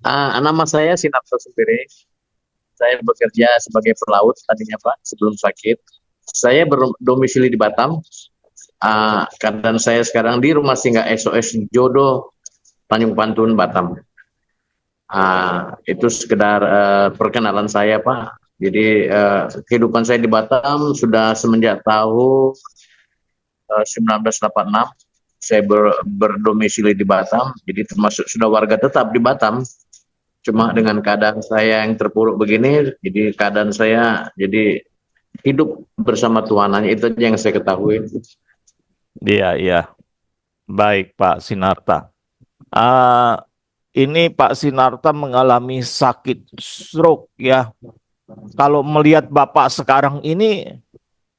Nama saya Sinapso Supiri. Saya bekerja sebagai pelaut tadinya Pak, sebelum sakit. Saya berdomisili di Batam. Keadaan saya sekarang di rumah singgah SOS Jodoh Tanjung Pantun, Batam. Itu sekedar perkenalan saya Pak. Jadi kehidupan saya di Batam sudah semenjak tahun 1986. Saya berdomisili di Batam, jadi termasuk sudah warga tetap di Batam. Cuma dengan keadaan saya yang terpuruk begini, jadi keadaan saya jadi hidup bersama Tuhan, hanya itu aja yang saya ketahui. Iya, iya. Baik, Pak Sinarta. Ah, ini Pak Sinarta mengalami sakit stroke ya. Kalau melihat Bapak sekarang ini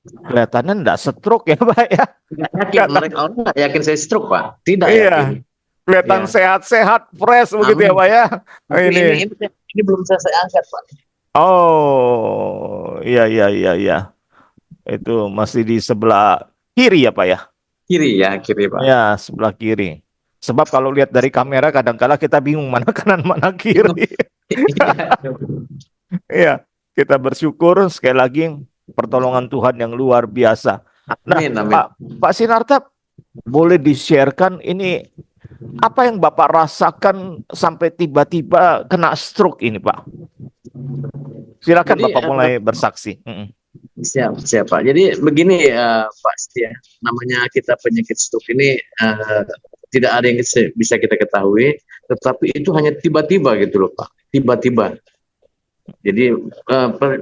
kelihatannya enggak stroke ya, Pak ya. Nggak yakin, Kelihatan, mereka orang nggak yakin saya stroke Pak, tidak iya, yakin. kelihatan Ya, sehat-sehat, fresh begitu ya, amin. Pak ya. Tapi Ini. ini belum saya angkat Pak. Oh, iya, iya, iya, iya. Itu masih di sebelah kiri ya, Pak ya. Kiri ya, kiri Pak. Ya, sebelah kiri. Sebab kalau lihat dari kamera kadang-kala kita bingung mana kanan mana kiri. Bingung. Iya. Iya, kita bersyukur sekali lagi pertolongan Tuhan yang luar biasa. Nah, Amin, amin. Pak Sinarta, boleh di-sharekan ini apa yang Bapak rasakan sampai tiba-tiba kena stroke ini, Pak? Silakan Jadi Bapak mulai bersaksi. siap Pak. Jadi begini Pak Setia, namanya kita penyakit stroke ini tidak ada yang bisa kita ketahui, tetapi itu hanya tiba-tiba gitu loh Pak, tiba-tiba. Jadi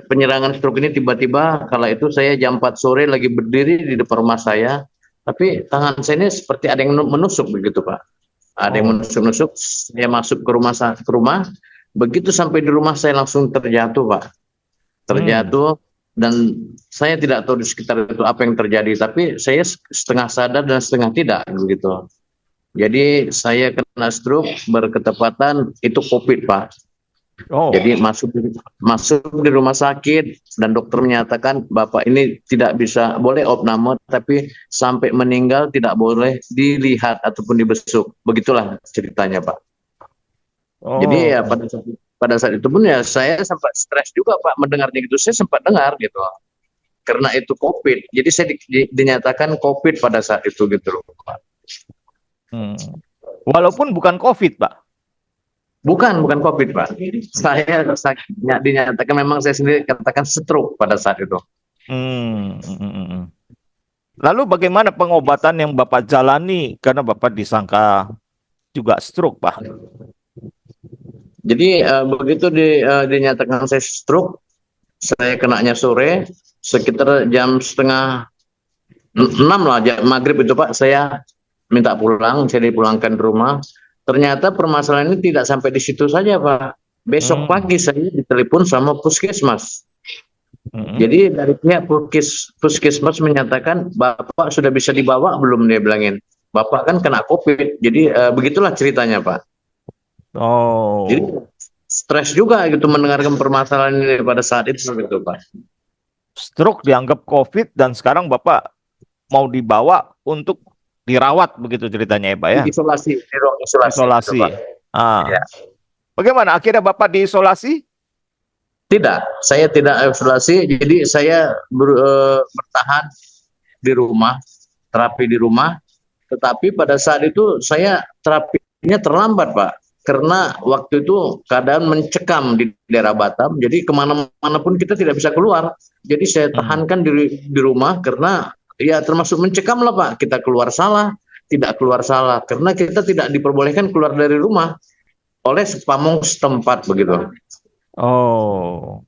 penyerangan stroke ini tiba-tiba, kala itu saya jam 4 sore lagi berdiri di depan rumah saya, tapi tangan saya ini seperti ada yang menusuk begitu Pak. Ada yang Oh. menusuk-nusuk, saya masuk ke rumah, begitu sampai di rumah saya langsung terjatuh Pak. Hmm. Terjatuh, dan saya tidak tahu di sekitar itu apa yang terjadi, tapi saya setengah sadar dan setengah tidak begitu. Jadi saya kena stroke berketepatan itu COVID Pak. Oh. Jadi masuk di rumah sakit dan dokter menyatakan Bapak ini tidak bisa, boleh opname tapi sampai meninggal tidak boleh dilihat ataupun dibesuk. Begitulah ceritanya Pak. Jadi ya Oh. pada saat itu pun ya saya sempat stres juga Pak mendengarnya gitu. Saya sempat dengar gitu. Karena itu COVID. Jadi saya dinyatakan COVID pada saat itu gitu loh Pak. Hmm. Walaupun bukan COVID, Pak. Bukan COVID Pak. Saya dinyatakan, memang saya sendiri katakan stroke pada saat itu. Hmm. Lalu bagaimana pengobatan yang Bapak jalani karena Bapak disangka juga stroke, Pak? Jadi begitu dinyatakan saya stroke, saya kenanya sore sekitar jam setengah 6 lah, maghrib itu Pak, saya minta pulang, saya dipulangkan ke rumah. Ternyata permasalahan ini tidak sampai di situ saja Pak. Besok Hmm. pagi saya ditelepon sama puskesmas. Hmm. Jadi dari pihak puskesmas menyatakan Bapak sudah bisa dibawa belum, dia bilangin. Bapak kan kena COVID. Jadi begitulah ceritanya Pak. Jadi Oh, stres juga gitu mendengarkan permasalahan ini pada saat itu gitu Pak. stroke dianggap COVID dan sekarang Bapak mau dibawa untuk dirawat begitu ceritanya ya, Pak ya? Isolasi, di ruang isolasi gitu Pak. Isolasi. Ya. Ah, bagaimana akhirnya Bapak diisolasi? Tidak, saya tidak isolasi, jadi saya bertahan di rumah, terapi di rumah. Tetapi pada saat itu saya terapinya terlambat Pak, karena waktu itu keadaan mencekam di daerah Batam, jadi kemana-mana pun kita tidak bisa keluar. Jadi saya Hmm. tahankan di rumah karena ya termasuk mencekam lah Pak, kita keluar salah, tidak keluar salah, karena kita tidak diperbolehkan keluar dari rumah oleh pamong setempat begitu. Oh,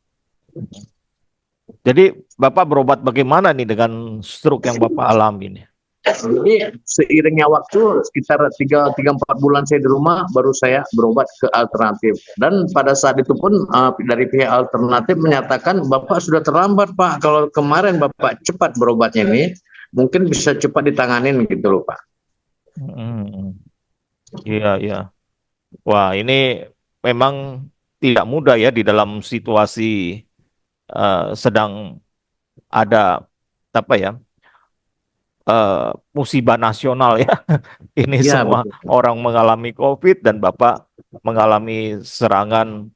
jadi Bapak berobat bagaimana nih dengan stroke yang Bapak alami nih? Jadi seiringnya waktu sekitar 3-4 bulan saya di rumah, baru saya berobat ke alternatif. Dan pada saat itu pun dari pihak alternatif menyatakan Bapak sudah terlambat Pak. Kalau kemarin Bapak cepat berobatnya ini, mungkin bisa cepat ditanganin gitu loh Pak. Hmm. Iya, iya. Wah, ini memang tidak mudah ya di dalam situasi sedang ada apa ya musibah nasional ya. Ini Ya, semua betul. orang mengalami COVID dan Bapak mengalami serangan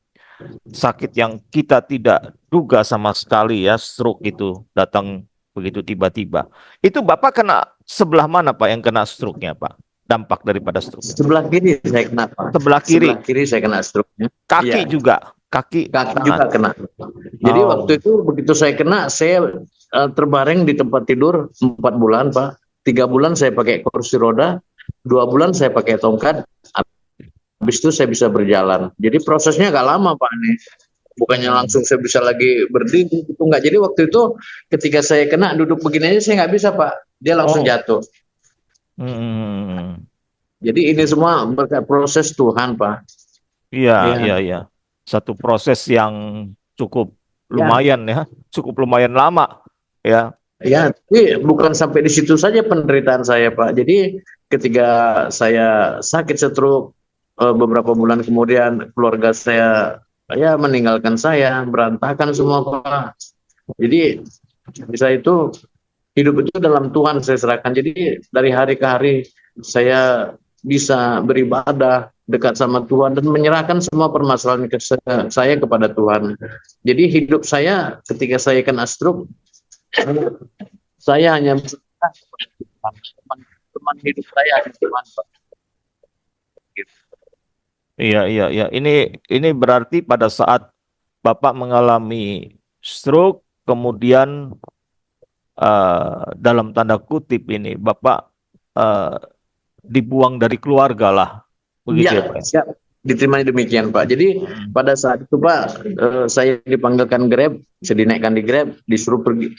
sakit yang kita tidak duga sama sekali ya, stroke itu datang begitu tiba-tiba. Itu Bapak kena sebelah mana Pak yang kena stroke-nya Pak? Dampak daripada stroke. Sebelah kiri saya kena, Pak. Sebelah kiri, Sebelah kiri saya kena stroke-nya. kaki Iya, juga, kaki kaki tangan. juga kena. Jadi waktu Oh. itu begitu saya kena, saya terbaring di tempat tidur 4 bulan, Pak. 3 bulan saya pakai kursi roda, 2 bulan saya pakai tongkat. Habis itu saya bisa berjalan. Jadi prosesnya agak lama, Pak, nih. Bukannya Hmm. langsung saya bisa lagi berdiri, itu enggak. Jadi waktu itu ketika saya kena duduk begini aja saya nggak bisa, Pak. Dia langsung Oh. jatuh. Hmm. Jadi ini semua berkat proses Tuhan, Pak. Iya, Iya, iya, iya. Satu proses yang cukup ya, lumayan ya, cukup lumayan lama ya. ya. Tapi bukan sampai di situ saja penderitaan saya, Pak. Jadi ketika saya sakit stroke, beberapa bulan kemudian keluarga saya ya meninggalkan saya, berantakan semua, Pak. Jadi bisa itu hidup itu dalam Tuhan saya serahkan. Jadi dari hari ke hari saya bisa beribadah dekat sama Tuhan dan menyerahkan semua permasalahan saya kepada Tuhan. Jadi hidup saya ketika saya kena stroke, saya hanya berserah kepada Tuhan. Teman hidup saya hanya Tuhan, Pak. Iya, iya, iya. Ini berarti pada saat Bapak mengalami stroke, kemudian dalam tanda kutip ini Bapak eh, dibuang dari keluarga lah, begitu ya Ya, Pak? siap. Diterima demikian, Pak. Jadi Hmm. pada saat itu, Pak, saya dipanggilkan Grab, saya dinaikkan di Grab, disuruh pergi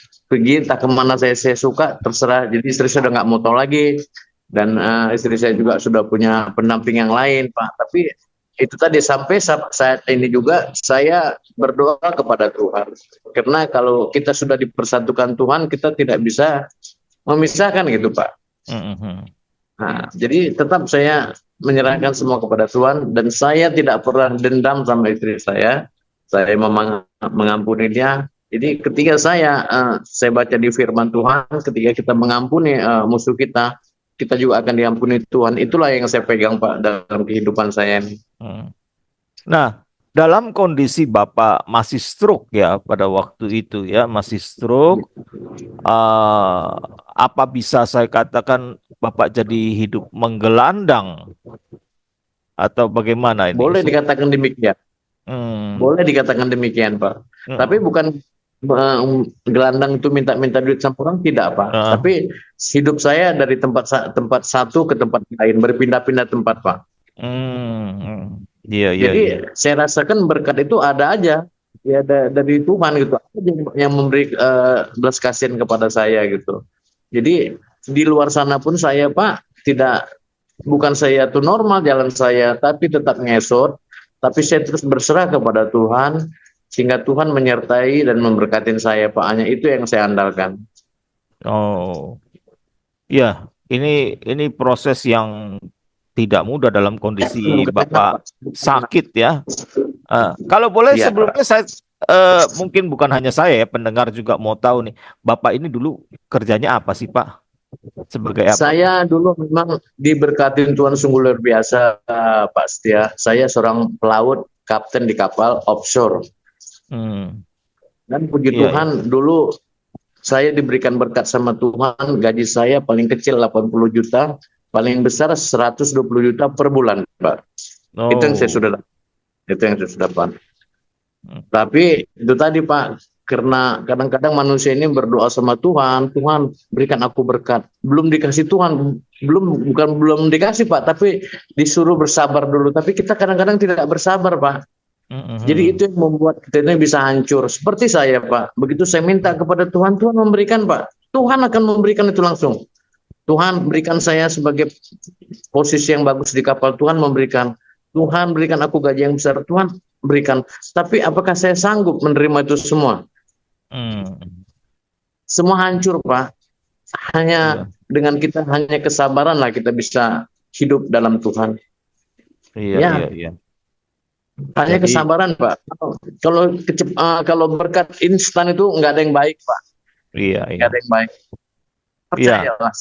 entah kemana saya suka, terserah. Jadi istri saya udah nggak mau tahu lagi, dan istri saya juga sudah punya pendamping yang lain, Pak. Tapi itu tadi sampai saat ini juga saya berdoa kepada Tuhan, karena kalau kita sudah dipersatukan Tuhan, kita tidak bisa memisahkan gitu, Pak. Hmm. Nah, jadi tetap saya menyerahkan semua kepada Tuhan dan saya tidak pernah dendam sama istri saya. Saya mengampuni dia. Jadi ketika saya baca di firman Tuhan, ketika kita mengampuni musuh kita, kita juga akan diampuni Tuhan. Itulah yang saya pegang, Pak, dalam kehidupan saya ini. Hmm. Nah, dalam kondisi Bapak masih stroke ya pada waktu itu ya, masih stroke, eh, apa bisa saya katakan Bapak jadi hidup menggelandang atau bagaimana ini? Boleh dikatakan demikian. Hmm. Boleh dikatakan demikian, Pak. Tapi Hmm. bukan gelandang itu minta-minta duit sama orang, tidak, Pak. Ah. Tapi hidup saya dari tempat satu ke tempat lain, berpindah-pindah tempat, Pak. Hmm. Iya, iya, Jadi iya. saya rasakan berkat itu ada aja, ya dari Tuhan gitu, ada yang memberi belas kasihan kepada saya gitu. Jadi di luar sana pun saya, Pak, tidak, bukan saya tuh normal jalan saya, tapi tetap ngesot, tapi saya terus berserah kepada Tuhan, sehingga Tuhan menyertai dan memberkatin saya, Pak. Hanya itu yang saya andalkan. Oh, ya, ini proses yang tidak mudah dalam kondisi Bapak sakit ya. Kalau boleh Iya. sebelumnya saya mungkin bukan hanya saya ya, pendengar juga mau tahu nih, Bapak ini dulu kerjanya apa sih Pak? Sebagai apa? Saya dulu memang diberkatin Tuhan sungguh luar biasa, Pak Setia. Saya seorang pelaut, kapten di kapal offshore. Hmm. Dan puji Iya, iya. Tuhan, dulu saya diberikan berkat sama Tuhan, gaji saya paling kecil 80 juta, paling besar 120 juta per bulan, Pak. Itu yang saya Oh. sudah itu yang saya sudah dapat. Hmm. Tapi itu tadi, Pak, karena kadang-kadang manusia ini berdoa sama Tuhan, Tuhan berikan aku berkat. Belum dikasih Tuhan, belum dikasih, Pak, tapi disuruh bersabar dulu. Tapi kita kadang-kadang tidak bersabar, Pak. Jadi Hmm. itu yang membuat kita ini bisa hancur. Seperti saya, Pak. Begitu saya minta kepada Tuhan, Tuhan memberikan, Pak. Tuhan akan memberikan itu langsung. Tuhan berikan saya sebagai posisi yang bagus di kapal, Tuhan memberikan. Tuhan berikan aku gaji yang besar, Tuhan berikan. Tapi apakah saya sanggup menerima itu semua? Hmm. Semua hancur, Pak. Hanya Iya, dengan kita hanya kesabaran lah kita bisa hidup dalam Tuhan. iya, Ya, iya, iya. hanya Jadi, kesabaran, Pak. Kalau berkat instan itu nggak ada yang baik, Pak. iya, Nggak iya. ada yang baik. Iya. percayalah,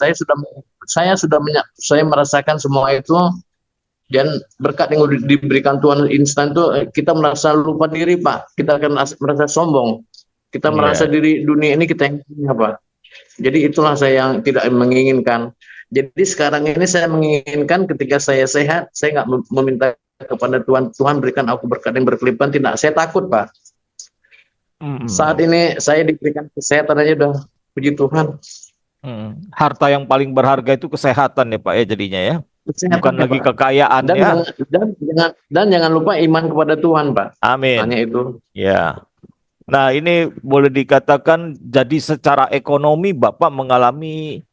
saya merasakan semua itu, dan berkat yang diberikan Tuhan instan itu kita merasa lupa diri Pak, kita akan merasa sombong, kita merasa Iya. diri dunia ini kita yang punya Pak. Jadi itulah saya yang tidak menginginkan. Jadi sekarang ini saya menginginkan ketika saya sehat, saya nggak meminta kepada Tuhan, Tuhan berikan aku berkat yang berkelimpahan, tidak, saya takut Pak. Saat Mm-mm. ini saya diberikan kesehatan aja udah, puji Tuhan. Harta yang paling berharga itu kesehatan ya Pak ya jadinya ya. Kesehatan Bukan ya lagi Pak. kekayaan Dan ya. jangan lupa iman kepada Tuhan Pak. Amin. Hanya itu. Ya. Nah, ini boleh dikatakan jadi secara ekonomi Bapak mengalami,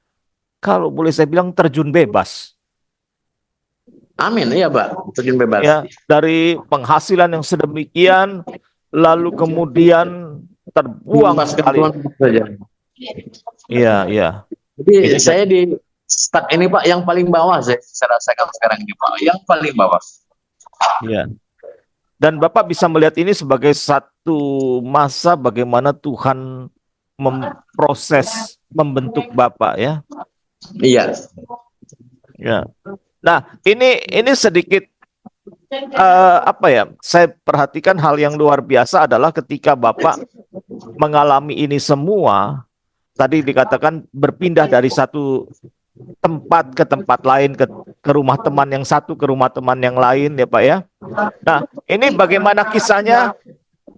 kalau boleh saya bilang, terjun bebas. Amin, iya Pak, terjun bebas. Ya, dari penghasilan yang sedemikian, lalu kemudian terbuang Melepaskan sekali. Tuhan saja. Iya, iya. Jadi Ini saya di stuck ini Pak, yang paling bawah saya rasakan sekarang ini Pak, yang paling bawah. ya. Dan Bapak bisa melihat ini sebagai satu masa bagaimana Tuhan memproses, membentuk Bapak ya. Iya. Ya. Nah, ini sedikit apa ya? Saya perhatikan hal yang luar biasa adalah ketika Bapak mengalami ini semua, tadi dikatakan berpindah dari satu tempat ke tempat lain, ke rumah teman yang satu ke rumah teman yang lain ya Pak ya. Nah, ini bagaimana kisahnya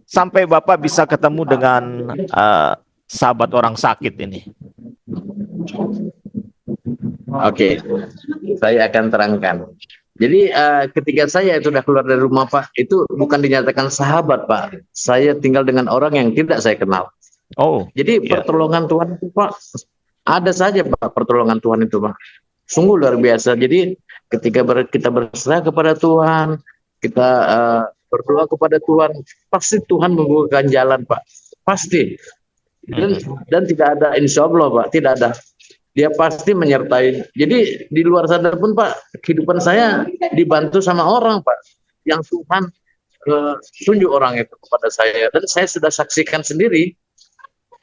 sampai Bapak bisa ketemu dengan sahabat orang sakit ini? Oke, saya akan terangkan. Jadi ketika saya sudah keluar dari rumah Pak, itu bukan dinyatakan sahabat Pak. Saya tinggal dengan orang yang tidak saya kenal. Oh, Jadi ya. pertolongan Tuhan itu Pak, ada saja Pak pertolongan Tuhan itu Pak. Sungguh luar biasa. Jadi ketika kita berserah kepada Tuhan, kita berdoa kepada Tuhan, pasti Tuhan membukakan jalan Pak. Pasti. Dan tidak ada, insya Allah Pak, tidak ada. Dia pasti menyertai. Jadi di luar sana pun Pak, kehidupan saya dibantu sama orang Pak, yang Tuhan tunjuk orang itu kepada saya, dan saya sudah saksikan sendiri.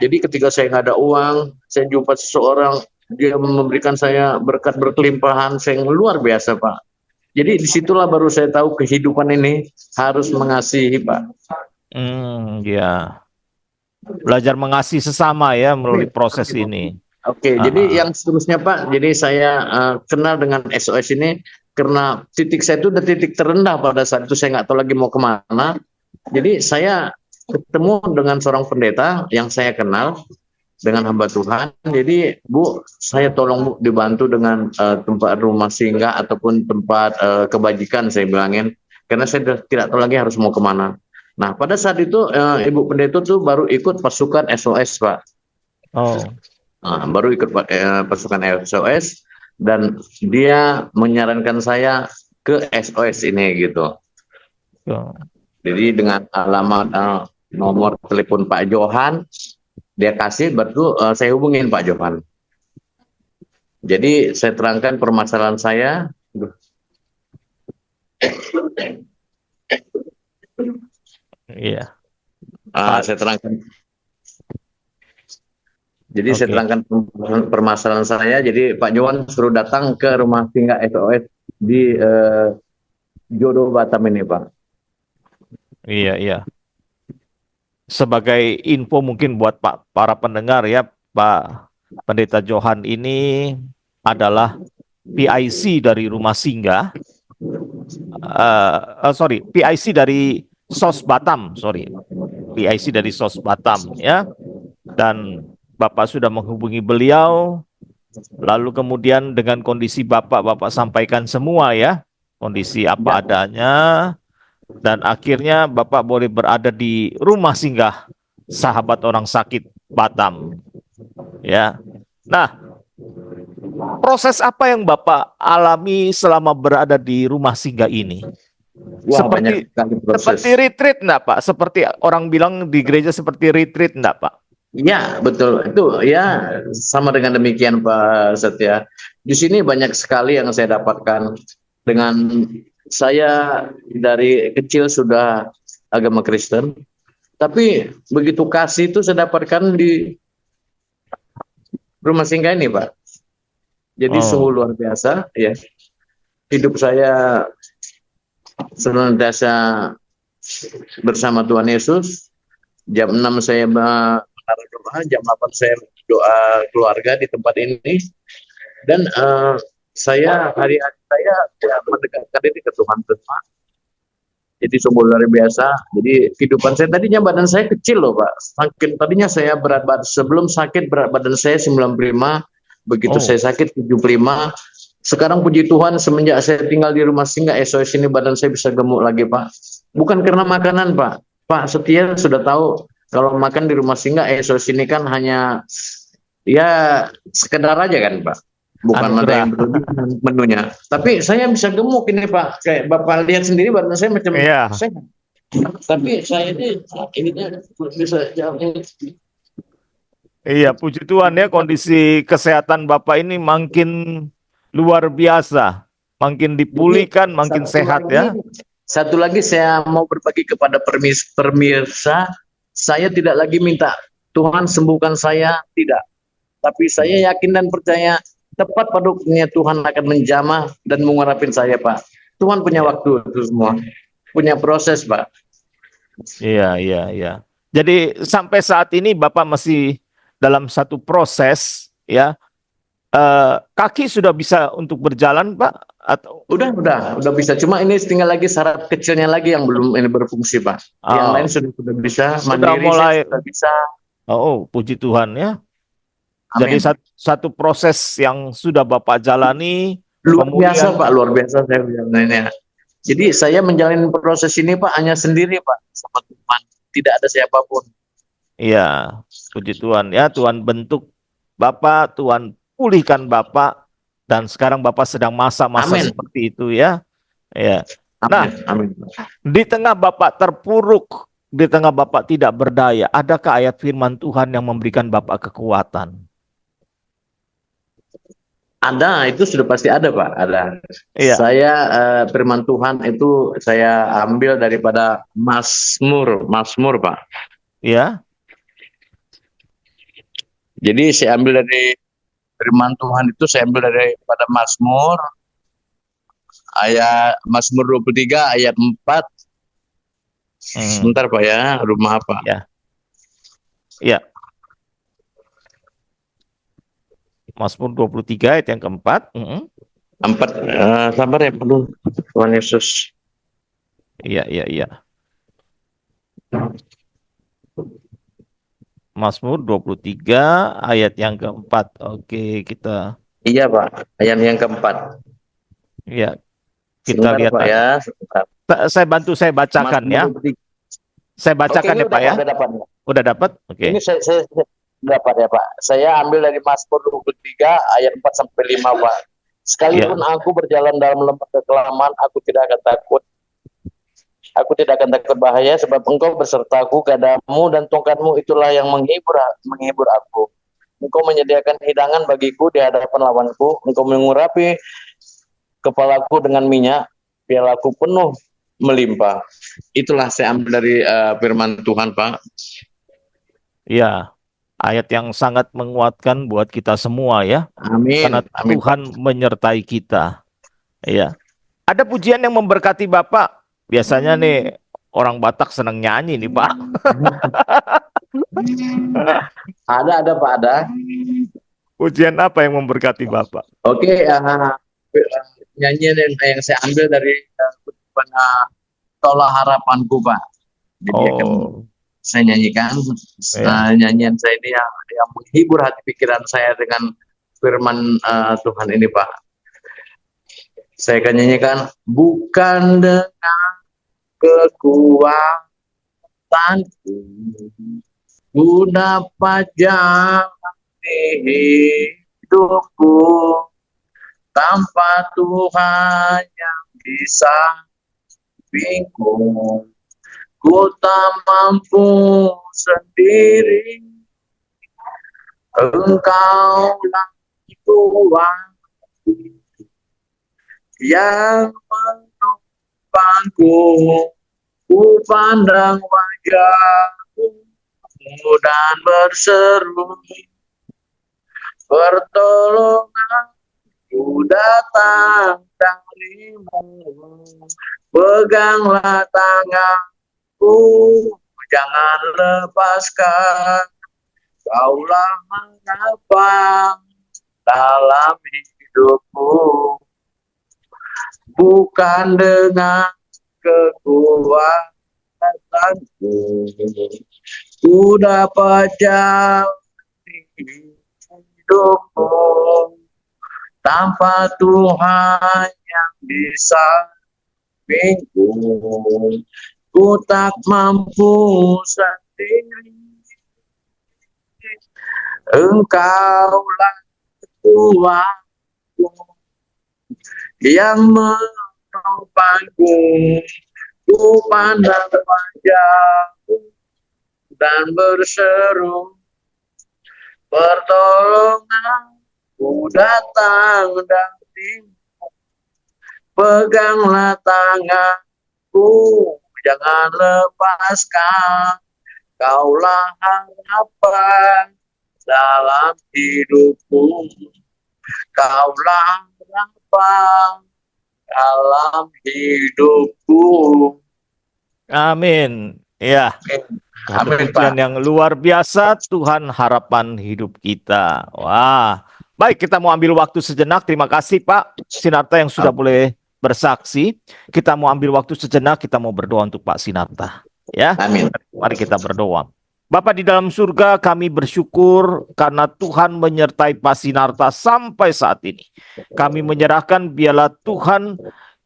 Jadi ketika saya nggak ada uang, saya jumpa seseorang, dia memberikan saya berkat berkelimpahan, saya luar biasa Pak. Jadi disitulah baru saya tahu kehidupan ini harus mengasihi Pak. Ya. Belajar mengasihi sesama ya melalui proses ini. Oke, jadi yang seterusnya Pak, jadi saya kenal dengan SOS ini karena titik saya itu udah titik terendah pada saat itu, saya nggak tahu lagi mau kemana. Jadi saya ketemu dengan seorang pendeta yang saya kenal, dengan hamba Tuhan. Jadi Bu, saya tolong Bu dibantu dengan tempat rumah singgah ataupun tempat kebajikan, saya bilangin, karena saya tidak tahu lagi harus mau kemana. Nah pada saat itu Ibu pendeta tuh baru ikut pasukan SOS Pak. Oh. Nah, baru ikut pasukan SOS, dan dia menyarankan saya ke SOS ini gitu. Jadi dengan alamat nomor telepon Pak Johan dia kasih, baru saya hubungin Pak Johan. Jadi saya terangkan permasalahan saya. Iya. Saya terangkan. Jadi saya terangkan permasalahan saya. Jadi Pak Johan suruh datang ke rumah singgah SOS di Jodoh Batam ini Pak. Iya, iya. Sebagai info mungkin buat para pendengar ya, Pak Pendeta Johan ini adalah PIC dari rumah singgah. PIC dari SOS Batam, PIC dari SOS Batam ya. Dan Bapak sudah menghubungi beliau, lalu kemudian dengan kondisi Bapak sampaikan semua ya, kondisi apa adanya, dan akhirnya Bapak boleh berada di rumah singgah sahabat orang sakit Batam. Ya. Nah, proses apa yang Bapak alami selama berada di rumah singgah ini? Wah, seperti retreat enggak Pak? Seperti orang bilang di gereja seperti retreat enggak Pak? Ya, betul. Itu ya sama dengan demikian Pak Setia. Di sini banyak sekali yang saya dapatkan. Dengan saya dari kecil sudah agama Kristen, tapi begitu kasih itu saya dapatkan rumah singgah ini, Pak. Jadi sungguh Oh, luar biasa, ya. Hidup saya senantiasa bersama Tuhan Yesus. Jam 6 saya menaruh doa, jam 8 saya doa keluarga di tempat ini. Dan saya hari-hari saya ya, mendekatkan diri ke Tuhan semua. Jadi sungguh luar biasa. Jadi kehidupan saya tadinya badan saya kecil loh Pak. Saking tadinya saya berat badan sebelum sakit berat badan saya 95, begitu oh, saya sakit 75. Sekarang puji Tuhan semenjak saya tinggal di rumah singgah SOS ini badan saya bisa gemuk lagi Pak. Bukan karena makanan Pak. Pak Setia sudah tahu kalau makan di rumah singgah SOS ini kan hanya ya sekedar aja kan Pak. Bukan ada anugerah. yang berlebih menunya. Tapi saya bisa gemuk ini Pak. Kayak Bapak lihat sendiri badan saya macam Iya, sehat. Tapi saya ini bisa jauh. iya, puji Tuhan ya, kondisi kesehatan Bapak ini makin luar biasa, makin Jadi dipulihkan, makin satu sehat lagi, ya. satu lagi saya mau berbagi kepada pemirsa, saya tidak lagi minta Tuhan sembuhkan saya, tidak. Tapi saya yakin dan percaya tepat pada waktunya Tuhan akan menjamah dan mengurapin saya, Pak. Tuhan punya Iya, waktu itu semua, punya proses, Pak. iya, iya, iya. Jadi sampai saat ini Bapak masih dalam satu proses ya. Kaki sudah bisa untuk berjalan, Pak? Atau Udah bisa. Cuma ini tinggal lagi syarat kecilnya lagi yang belum ini berfungsi, Pak. Yang lain ah, sudah bisa, sudah mandiri saya mulai? sudah bisa. Oh, puji Tuhan ya. Jadi Amin. satu proses yang sudah Bapak jalani, Luar biasa, kemudian Pak, luar biasa saya bilangnya. Jadi saya menjalani proses ini, Pak, hanya sendiri, Pak, sama Tuhan. Tidak ada siapapun. ya, puji Tuhan ya, Tuhan bentuk Bapak, Tuhan pulihkan Bapak, dan sekarang Bapak sedang masa-masa Amin. seperti itu ya. Ya. Nah, Amin. Amin. di tengah Bapak terpuruk, di tengah Bapak tidak berdaya, adakah ayat firman Tuhan yang memberikan Bapak kekuatan? Ada, itu sudah pasti ada, Pak. Ada. Iya, Saya firman Tuhan itu saya ambil daripada Mazmur, Pak. ya, Jadi saya ambil dari firman Tuhan itu saya ambil daripada Mazmur 23 ayat 4. hmm, Sebentar, Pak ya, rumah apa? ya, ya. Mazmur 23 ayat yang keempat. 4 sabar ya, perlu Tuhan Yesus. Iya, iya, iya. Mazmur 23 ayat yang keempat. Oke, kita Iya, Pak. Ayat yang keempat. ya kita Sebentar, lihat. Pak ya. Sebentar. Saya bantu saya bacakan ya. Mazmur 23. Saya Oke, bacakan ini ya Pak ya. udah dapat. Udah dapat? Oke. Ini saya dapat ya, Pak. Saya ambil dari Mazmur 23 ayat 4 sampai 5, Pak. Sekalipun Ya. aku berjalan dalam lembah kekelaman, aku tidak akan takut. Aku tidak akan takut bahaya sebab engkau bersertaku, gadamu dan tongkatmu itulah yang menghibur aku. Engkau menyediakan hidangan bagiku di hadapan lawanku. Engkau mengurapi kepalaku dengan minyak, pialaku penuh melimpah. Itulah saya ambil dari firman Tuhan, Pak. Ya. Ayat yang sangat menguatkan buat kita semua ya. Karena Amin. Amin, Pak. Tuhan menyertai kita. Ya. Ada pujian yang memberkati Bapak. Biasanya nih orang Batak senang nyanyi nih Pak. Ada, Pak, ada. Pujian apa yang memberkati Bapak? Oke, nyanyian yang saya ambil dari Tolak Harapanku, Pak. Jadi akan Oh, saya nyanyikan ya. nyanyian saya ini yang menghibur hati pikiran saya dengan firman Tuhan ini, Pak. Saya akan nyanyikan, bukan dengan kekuatanku ku dapat jalani hidupku tanpa Tuhan yang bisa bingung. Ku tak mampu sendiri, Engkaulah Tuhan yang menopangku. Ku pandang wajahmu dan berseru, Pertolonganku datang darimu, peganglah tanganku, jangan lepaskan. Kaulah harapan dalam hidupku, bukan dengan kekuatanku ku dapat jalani hidupku tanpa Tuhan yang bisa minggu. Ku tak mampu sendiri, Engkaulah Tuhanku yang menopangku. Ku pandang wajahmu dan berseru, pertolonganku datang darimu, peganglah tanganku, jangan lepaskan. Kaulah harapan dalam hidupku, kaulah harapan dalam hidupku. Amin. Ya, satu Amin, pujian Pak. yang luar biasa, Tuhan harapan hidup kita. Wah, baik, kita mau ambil waktu sejenak. Terima kasih Pak Sinarta yang sudah boleh bersaksi. Kita mau ambil waktu sejenak, kita mau berdoa untuk Pak Sinarta. Ya, Amin. mari kita berdoa. Bapa di dalam surga, kami bersyukur karena Tuhan menyertai Pak Sinarta sampai saat ini. Kami menyerahkan biarlah Tuhan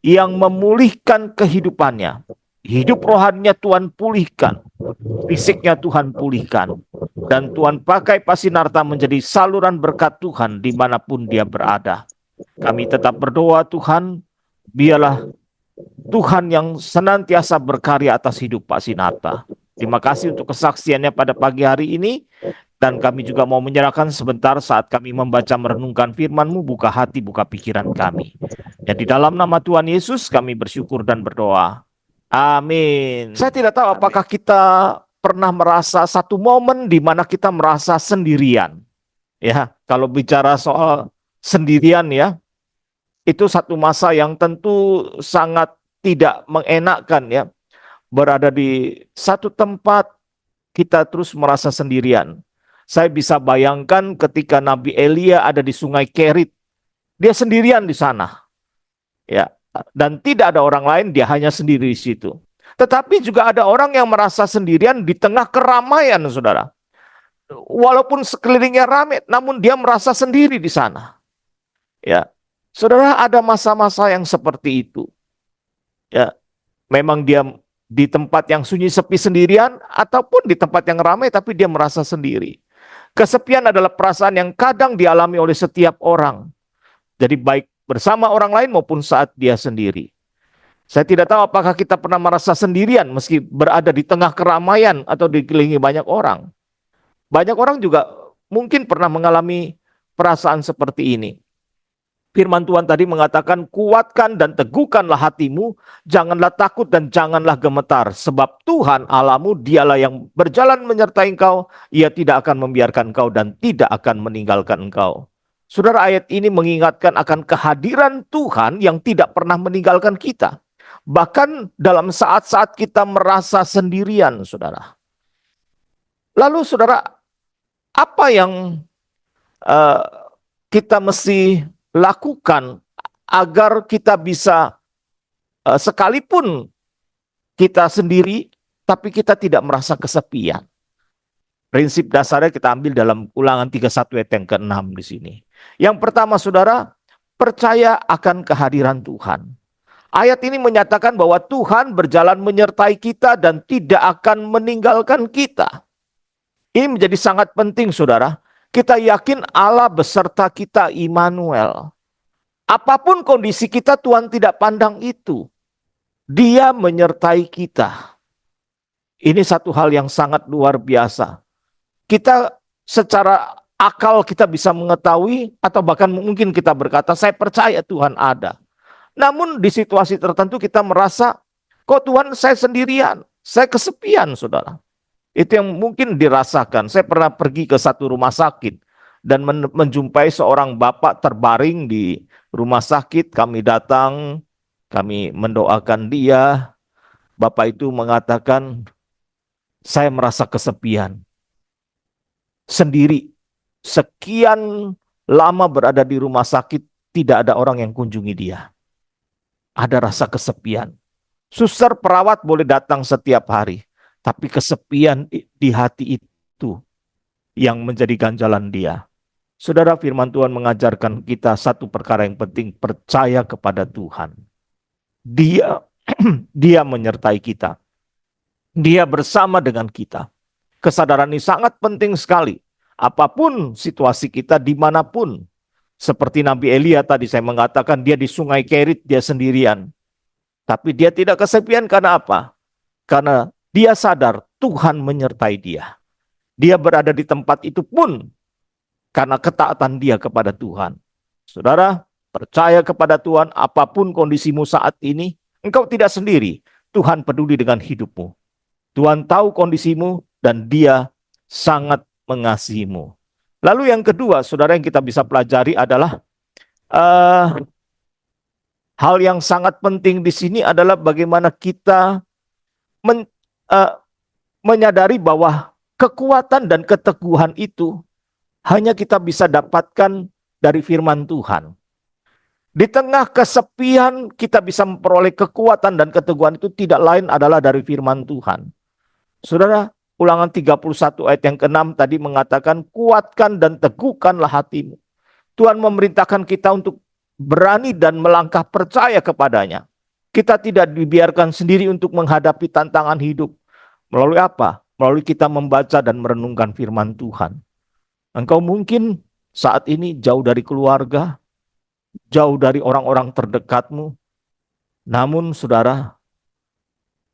yang memulihkan kehidupannya. Hidup rohaninya Tuhan pulihkan, fisiknya Tuhan pulihkan, dan Tuhan pakai Pak Sinarta menjadi saluran berkat Tuhan dimanapun dia berada. Kami tetap berdoa Tuhan, biarlah Tuhan yang senantiasa berkarya atas hidup Pak Sinarta. Terima kasih untuk kesaksiannya pada pagi hari ini, dan kami juga mau menyerahkan sebentar saat kami membaca merenungkan firman-Mu, buka hati, buka pikiran kami. Dan di dalam nama Tuhan Yesus kami bersyukur dan berdoa. Amin. Saya tidak tahu apakah kita pernah merasa satu momen di mana kita merasa sendirian. Ya, kalau bicara soal sendirian ya, itu satu masa yang tentu sangat tidak mengenakkan ya. Berada di satu tempat kita terus merasa sendirian. Saya bisa bayangkan ketika Nabi Elia ada di Sungai Kerit, dia sendirian di sana. Ya, dan tidak ada orang lain, dia hanya sendiri di situ. Tetapi juga ada orang yang merasa sendirian di tengah keramaian, saudara. Walaupun sekelilingnya ramai, namun dia merasa sendiri di sana. Ya, saudara, ada masa-masa yang seperti itu. Ya, memang dia di tempat yang sunyi sepi sendirian, ataupun di tempat yang ramai tapi dia merasa sendiri. Kesepian adalah perasaan yang kadang dialami oleh setiap orang. Jadi baik bersama orang lain maupun saat dia sendiri. Saya tidak tahu apakah kita pernah merasa sendirian meski berada di tengah keramaian atau dikelilingi banyak orang. Banyak orang juga mungkin pernah mengalami perasaan seperti ini. Firman Tuhan tadi mengatakan, kuatkan dan teguhkanlah hatimu, janganlah takut dan janganlah gemetar. Sebab Tuhan Allahmu, dialah yang berjalan menyertai engkau, ia tidak akan membiarkan engkau dan tidak akan meninggalkan engkau. Saudara, ayat ini mengingatkan akan kehadiran Tuhan yang tidak pernah meninggalkan kita. Bahkan dalam saat-saat kita merasa sendirian, saudara. Lalu saudara, apa yang kita mesti lakukan agar kita bisa sekalipun kita sendiri, tapi kita tidak merasa kesepian? Prinsip dasarnya kita ambil dalam Ulangan 31 ayat yang ke-6 di sini. Yang pertama saudara, percaya akan kehadiran Tuhan. Ayat ini menyatakan bahwa Tuhan berjalan menyertai kita dan tidak akan meninggalkan kita. Ini menjadi sangat penting saudara. Kita yakin Allah beserta kita, Immanuel. Apapun kondisi kita, Tuhan tidak pandang itu. Dia menyertai kita. Ini satu hal yang sangat luar biasa. Kita secara akal kita bisa mengetahui, atau bahkan mungkin kita berkata, saya percaya Tuhan ada. Namun di situasi tertentu kita merasa, kok Tuhan saya sendirian, saya kesepian saudara. Itu yang mungkin dirasakan. Saya pernah pergi ke satu rumah sakit. dan menjumpai seorang bapak terbaring di rumah sakit. Kami datang, kami mendoakan dia. Bapak itu mengatakan, saya merasa kesepian, sendiri. Sekian lama berada di rumah sakit, tidak ada orang yang kunjungi dia. Ada rasa kesepian. Suster perawat boleh datang setiap hari, tapi kesepian di hati itu yang menjadi ganjalan dia. Saudara, firman Tuhan mengajarkan kita satu perkara yang penting, percaya kepada Tuhan. Dia dia menyertai kita. Dia bersama dengan kita. Kesadaran ini sangat penting sekali. Apapun situasi kita, dimanapun. Seperti Nabi Elia tadi saya mengatakan, dia di sungai Kerit, dia sendirian. Tapi dia tidak kesepian karena apa? Karena dia sadar Tuhan menyertai dia. Dia berada di tempat itu pun karena ketaatan dia kepada Tuhan. Saudara, percaya kepada Tuhan, apapun kondisimu saat ini, engkau tidak sendiri. Tuhan peduli dengan hidupmu. Tuhan tahu kondisimu dan dia sangat mengasihimu. Lalu yang kedua, saudara, yang kita bisa pelajari adalah hal yang sangat penting di sini adalah bagaimana kita menyadari bahwa kekuatan dan keteguhan itu hanya kita bisa dapatkan dari firman Tuhan. Di tengah kesepian kita bisa memperoleh kekuatan dan keteguhan itu tidak lain adalah dari firman Tuhan. Saudara, Ulangan 31 ayat yang ke-6 tadi mengatakan, kuatkan dan teguhkanlah hatimu. Tuhan memerintahkan kita untuk berani dan melangkah percaya kepadanya. Kita tidak dibiarkan sendiri untuk menghadapi tantangan hidup. Melalui apa? Melalui kita membaca dan merenungkan firman Tuhan. Engkau mungkin saat ini jauh dari keluarga, jauh dari orang-orang terdekatmu. Namun saudara,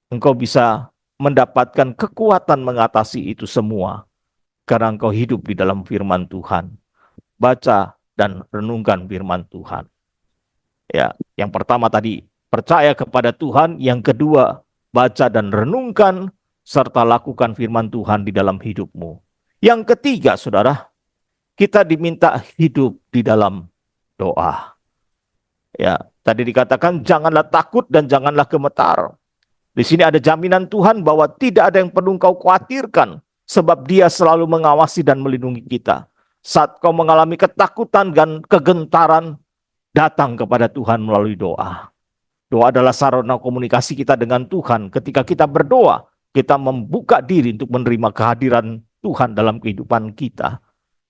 engkau bisa mendapatkan kekuatan mengatasi itu semua. Karena engkau hidup di dalam firman Tuhan. Baca dan renungkan firman Tuhan. Ya, yang pertama tadi, percaya kepada Tuhan. Yang kedua, baca dan renungkan, serta lakukan firman Tuhan di dalam hidupmu. Yang ketiga, saudara, kita diminta hidup di dalam doa. Ya, tadi dikatakan janganlah takut dan janganlah gemetar. Di sini ada jaminan Tuhan bahwa tidak ada yang perlu kau khawatirkan, sebab Dia selalu mengawasi dan melindungi kita. Saat kau mengalami ketakutan dan kegentaran, datang kepada Tuhan melalui doa. Doa adalah sarana komunikasi kita dengan Tuhan. Ketika kita berdoa, kita membuka diri untuk menerima kehadiran Tuhan dalam kehidupan kita.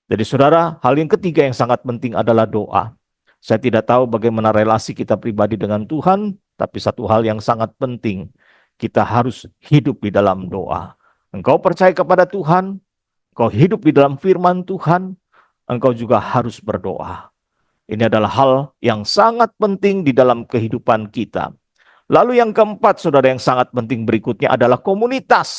Jadi saudara, hal yang ketiga yang sangat penting adalah doa. Saya tidak tahu bagaimana relasi kita pribadi dengan Tuhan, tapi satu hal yang sangat penting, kita harus hidup di dalam doa. Engkau percaya kepada Tuhan, engkau hidup di dalam firman Tuhan, engkau juga harus berdoa. Ini adalah hal yang sangat penting di dalam kehidupan kita. Lalu yang keempat, saudara, yang sangat penting berikutnya adalah komunitas.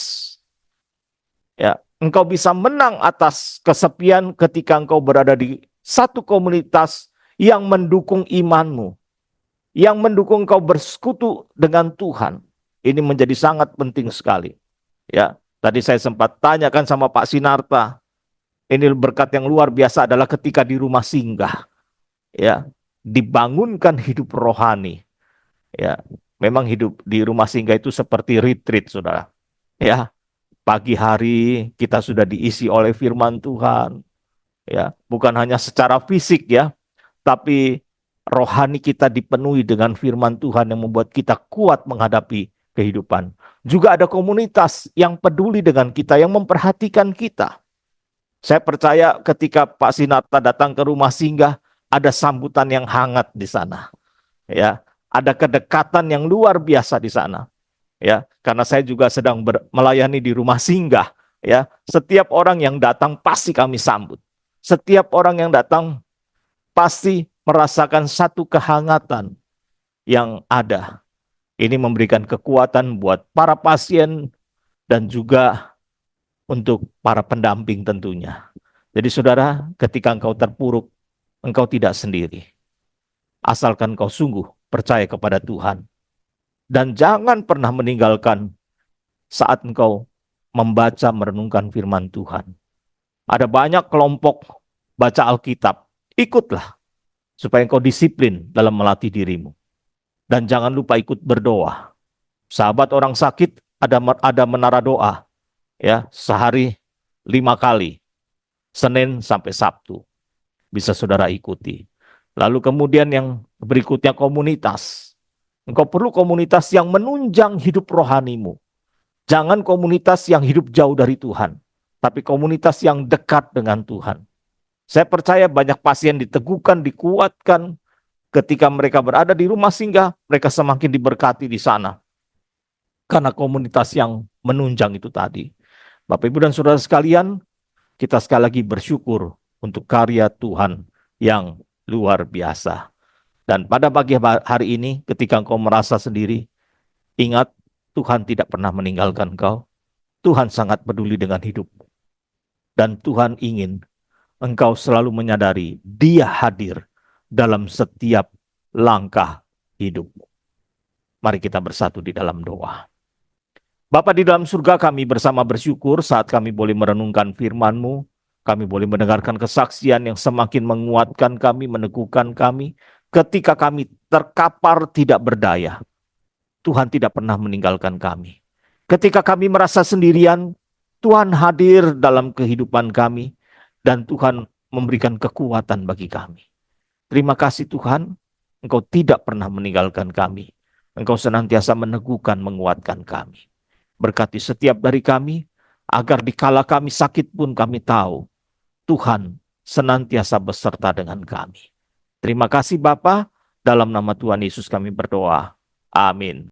Ya, engkau bisa menang atas kesepian ketika engkau berada di satu komunitas yang mendukung imanmu, yang mendukung engkau bersekutu dengan Tuhan. Ini menjadi sangat penting sekali. Ya, tadi saya sempat tanyakan sama Pak Sinarta. Ini berkat yang luar biasa adalah ketika di rumah singgah. Ya, dibangunkan hidup rohani. Ya, memang hidup di rumah singgah itu seperti retreat, saudara. Ya, pagi hari kita sudah diisi oleh firman Tuhan. Ya, bukan hanya secara fisik ya, tapi rohani kita dipenuhi dengan firman Tuhan yang membuat kita kuat menghadapi kehidupan. Juga ada komunitas yang peduli dengan kita, yang memperhatikan kita. Saya percaya ketika Pak Sinarta datang ke rumah singgah, ada sambutan yang hangat di sana. Ya, ada kedekatan yang luar biasa di sana. Ya, karena saya juga sedang melayani di rumah singgah. Ya, setiap orang yang datang pasti kami sambut. Setiap orang yang datang pasti merasakan satu kehangatan yang ada. Ini memberikan kekuatan buat para pasien dan juga untuk para pendamping tentunya. Jadi saudara, ketika engkau terpuruk, engkau tidak sendiri. Asalkan engkau sungguh percaya kepada Tuhan. Dan jangan pernah meninggalkan saat engkau membaca, merenungkan firman Tuhan. Ada banyak kelompok baca Alkitab, ikutlah supaya engkau disiplin dalam melatih dirimu. Dan jangan lupa ikut berdoa. Sahabat orang sakit ada menara doa, ya, sehari 5 kali, Senin sampai Sabtu. Bisa saudara ikuti. Lalu kemudian yang berikutnya komunitas. Engkau perlu komunitas yang menunjang hidup rohanimu. Jangan komunitas yang hidup jauh dari Tuhan, tapi komunitas yang dekat dengan Tuhan. Saya percaya banyak pasien diteguhkan, dikuatkan ketika mereka berada di rumah singgah, mereka semakin diberkati di sana. Karena komunitas yang menunjang itu tadi. Bapak, Ibu, dan saudara sekalian, kita sekali lagi bersyukur untuk karya Tuhan yang luar biasa. Dan pada pagi hari ini, ketika engkau merasa sendiri, ingat Tuhan tidak pernah meninggalkan engkau. Tuhan sangat peduli dengan hidupmu. Dan Tuhan ingin engkau selalu menyadari Dia hadir dalam setiap langkah hidupmu. Mari kita bersatu di dalam doa. Bapa di dalam surga, kami bersama bersyukur saat kami boleh merenungkan firman-Mu. Kami boleh mendengarkan kesaksian yang semakin menguatkan kami, meneguhkan kami. Ketika kami terkapar tidak berdaya, Tuhan tidak pernah meninggalkan kami. Ketika kami merasa sendirian, Tuhan hadir dalam kehidupan kami. Dan Tuhan memberikan kekuatan bagi kami. Terima kasih Tuhan, Engkau tidak pernah meninggalkan kami. Engkau senantiasa meneguhkan, menguatkan kami. Berkati setiap dari kami, agar dikala kami sakit pun kami tahu, Tuhan senantiasa beserta dengan kami. Terima kasih Bapa, dalam nama Tuhan Yesus kami berdoa. Amin.